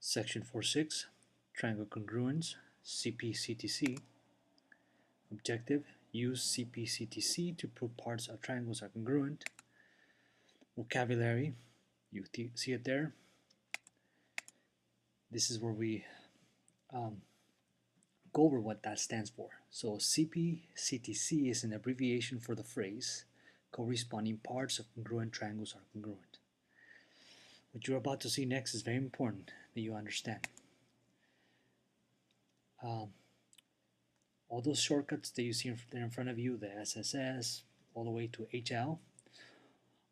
Section 4.6, Triangle Congruence, CP-CTC. Objective, use CP-CTC to prove parts of triangles are congruent. Vocabulary, you see it there. This is where we go over what that stands for. So CP-CTC is an abbreviation for the phrase, corresponding parts of congruent triangles are congruent. What you're about to see next is very important that you understand. All those shortcuts that you see there in front of you, the SSS, all the way to HL,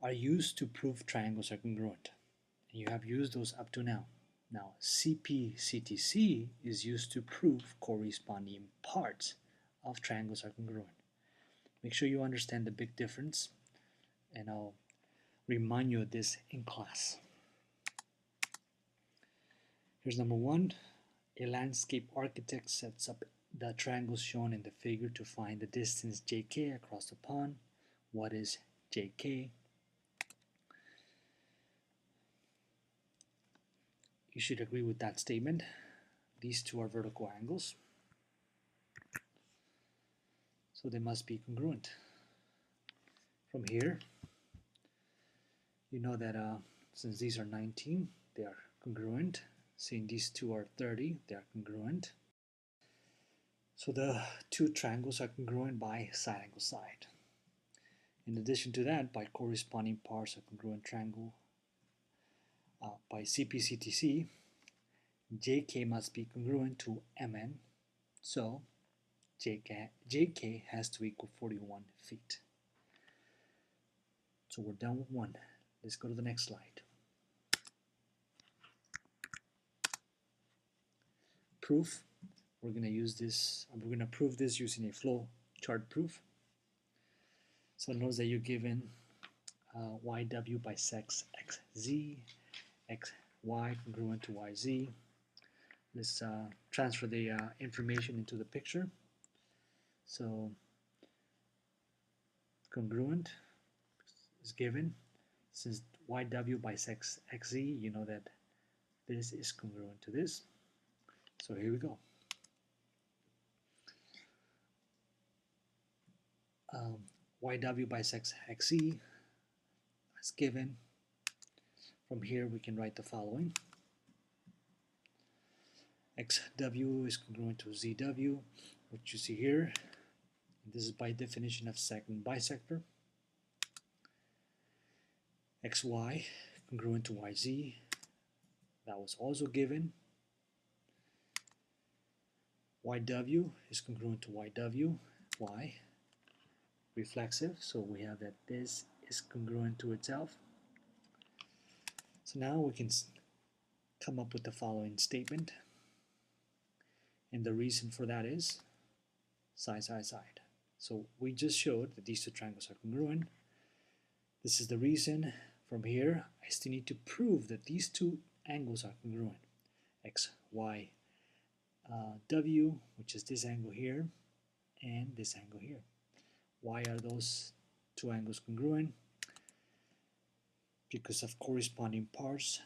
are used to prove triangles are congruent. And you have used those up to now. Now, CP-CTC is used to prove corresponding parts of triangles are congruent. Make sure you understand the big difference, and I'll remind you of this in class. Here's number one. A landscape architect sets up the triangles shown in the figure to find the distance JK across the pond. What is JK? You should agree with that statement. These two are vertical angles, so they must be congruent. From here, you know that since these are 19, they are congruent. Seeing these two are 30, they are congruent. So the two triangles are congruent by side angle side. In addition to that, by corresponding parts of congruent triangle, by CP-CTC, JK must be congruent to MN, so JK has to equal 41 feet. So we're done with one. Let's go to the next slide. Proof. We're going to use this, we're going to prove this using a flow chart proof. So notice that you're given YW bisects XZ, XY congruent to YZ. Let's transfer the information into the picture. So congruent is given. Since YW bisects XZ, you know that this is congruent to this. So here we go. YW bisects XZ is given. From here we can write the following. XW is congruent to ZW, which you see here. This is by definition of second bisector. XY congruent to YZ, that was also given. YW is congruent to YW, Y, reflexive, so we have that this is congruent to itself. So now we can come up with the following statement, and the reason for that is side, side, side. So we just showed that these two triangles are congruent. This is the reason. From here, I still need to prove that these two angles are congruent. X, Y, W, which is this angle here, and this angle here. Why are those two angles congruent? Because of corresponding parts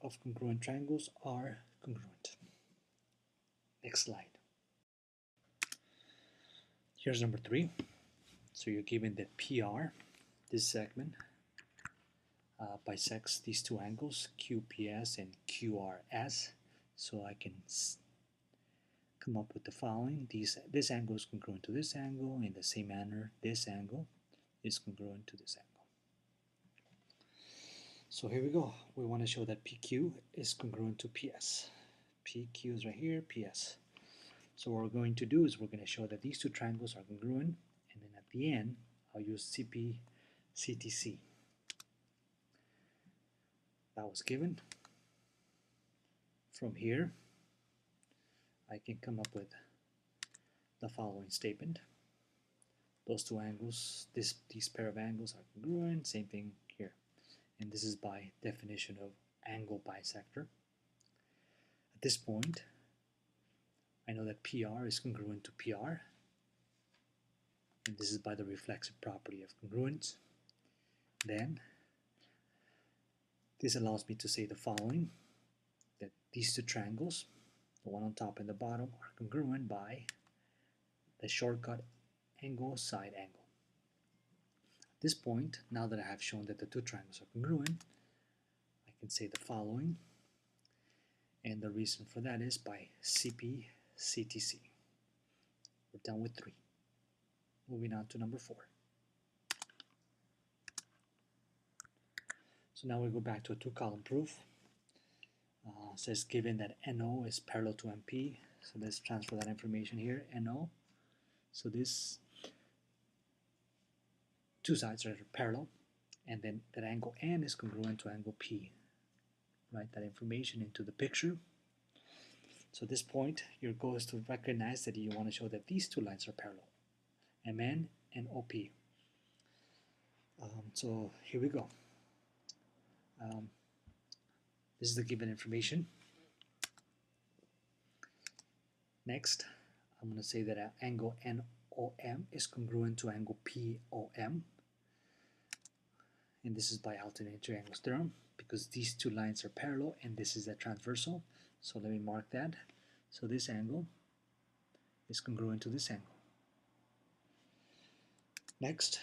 of congruent triangles are congruent. Next slide. Here's number 3. So you're given that PR, this segment, bisects these two angles, QPS and QRS. So I can come up with the following. This angle is congruent to this angle. In the same manner, this angle is congruent to this angle. So here we go. We want to show that PQ is congruent to PS. PQ is right here, PS. So what we're going to do is we're going to show that these two triangles are congruent, and then at the end, I'll use CP-CTC. That was given. From here, I can come up with the following statement. Those two angles, these pair of angles are congruent, same thing here. And this is by definition of angle bisector. At this point, I know that PR is congruent to PR, and this is by the reflexive property of congruence. Then, this allows me to say the following, that these two triangles, the one on top and the bottom, are congruent by the shortcut angle side angle. At this point, now that I have shown that the two triangles are congruent, I can say the following, and the reason for that is by CP CTC. We're done with 3. Moving on to number 4. So now we go back to a 2-column proof. Says given that NO is parallel to MP, so let's transfer that information here, NO. So this two sides are parallel, and then that angle N is congruent to angle P. Write that information into the picture. So at this point, your goal is to recognize that you want to show that these two lines are parallel, MN and OP. So here we go. This is the given information. Next, I'm going to say that angle NOM is congruent to angle POM. And this is by alternating triangles theorem, because these two lines are parallel and this is a transversal. So let me mark that. So this angle is congruent to this angle. Next,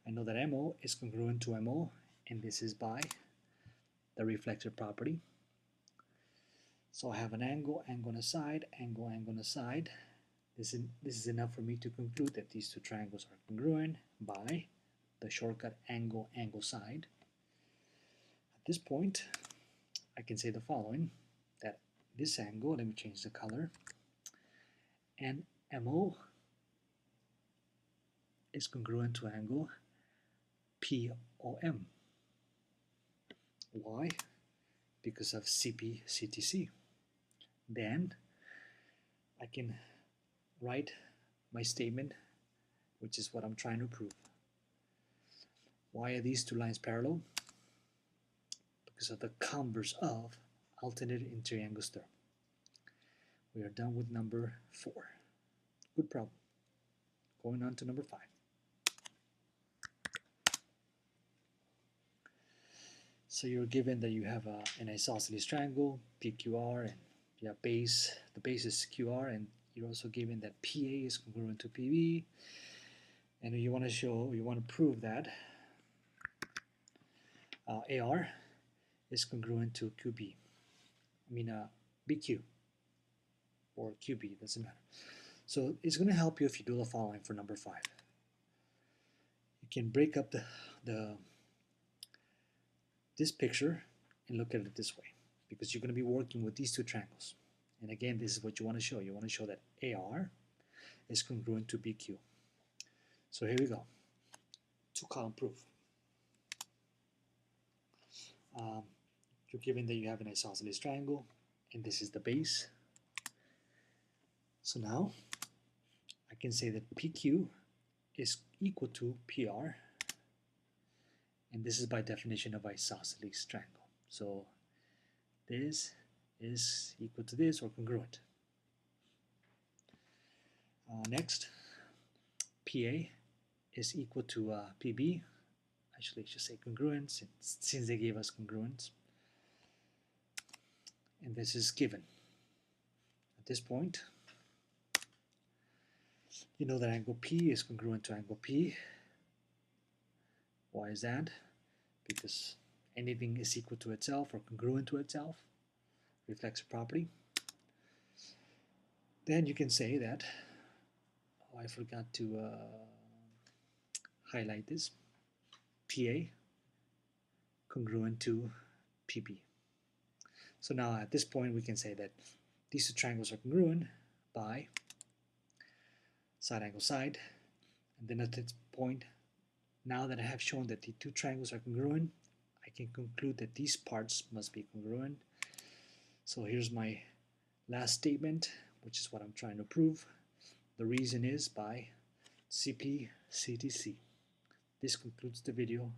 I know that MO is congruent to MO, and this is by the reflective property. So I have an angle on a side, angle on a side. This is enough for me to conclude that these two triangles are congruent by the shortcut angle side. At this point, I can say the following, that this angle, let me change the color, and MO is congruent to angle POM. Why? Because of CP CTC. Then I can write my statement, which is what I'm trying to prove. Why are these two lines parallel? Because of the converse of alternating triangles theorem. We are done with number 4. Good problem. Going on to number 5. So you're given that you have an isosceles triangle, PQR, and you have base. The base is QR, and you're also given that PA is congruent to PB, and you want to prove that AR is congruent to QB. BQ or QB, doesn't matter. So it's going to help you if you do the following for number 5. You can break up this picture and look at it this way, because you're going to be working with these two triangles. And again, this is what you want to show. You want to show that AR is congruent to BQ. So here we go. 2-column proof. You're given that you have an isosceles triangle, and this is the base. So now I can say that PQ is equal to PR, and this is by definition of isosceles triangle. So this is equal to this or congruent. Next, PA is equal to PB. Actually, I should say congruent since they gave us congruence. And this is given. At this point, you know that angle P is congruent to angle P. Why is that? Because anything is equal to itself or congruent to itself, reflexive property. Then you can say that, oh, I forgot to highlight this, PA congruent to PB. So now at this point we can say that these two triangles are congruent by side angle side, and then at this point, now that I have shown that the two triangles are congruent, I can conclude that these parts must be congruent. So here's my last statement, which is what I'm trying to prove. The reason is by CP CTC. This concludes the video.